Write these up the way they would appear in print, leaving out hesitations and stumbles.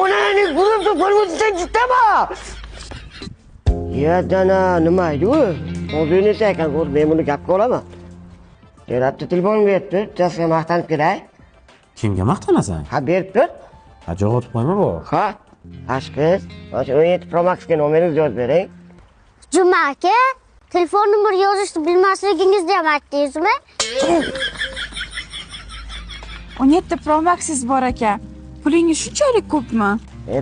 onani guruhni ko'rmoqsan jittama. Ya dana nima edi u? O'zini ekan, men buni gapga olaman. Terapda telefon beribdi, jasga maqtanib keray. Kimga maqtanasan? Ha, beribdi. Ha, jo'g'otib qo'yma bu. Ha, ashqiz, o'sha 17 Pro Max'ga nomeringizni yozib bering. Juma aka, telefon nomeri yozishni bilmasligingizni ham aytdingizmi? 17 Pro Max'siz bor aka. Pulingiz shunchalik ko'pmi?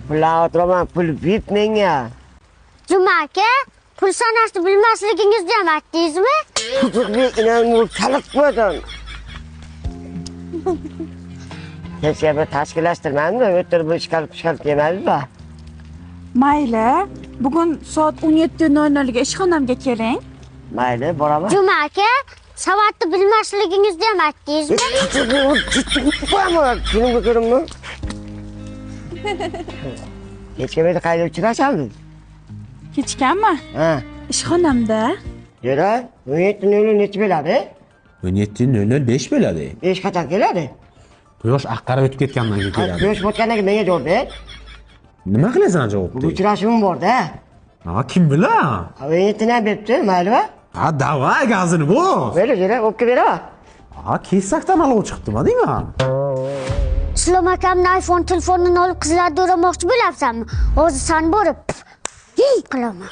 Pullar o'tiraman, pul bit menga. Juma aka, pul sanashni bilmasligingizni ham aytdingizmi? Men inanmay chaliq qo'ydim. Kechga bir tashkillashtirmanda, o'tirib ishqalib kelmaydi-da. Mayli, bugun soat 17:00 ga ishxonamga keling. Mayli, boraman. Juma aka, savatni bilmasligingizni ham aytdingizmi? Filmga ko'rinmi? Kechga meni qayerda uchrashamiz? Kechganmi? Ha. Ishxonamda. Yura, 17:00 necha bo'ladi? 17:05 bo'ladi. 5 qachon keladi? Quyosh oqqarib o'tib ketgandan keyin keladi. Quyosh botgandan keyin menga javob ber. Nima qilasan javobni? Uchrashuvim bor-da. Ha, kim bilan? 17 dan beribdi, maylimi? Ha, davay gazini bu. Beri, o'pka beraman. Ha, kesakdan olib chiqdimi deyman. Islom akamning iPhone telefonini olib qizlarga o'ramoqchi bo'lyapsanmi? Hozir san borib qilaman.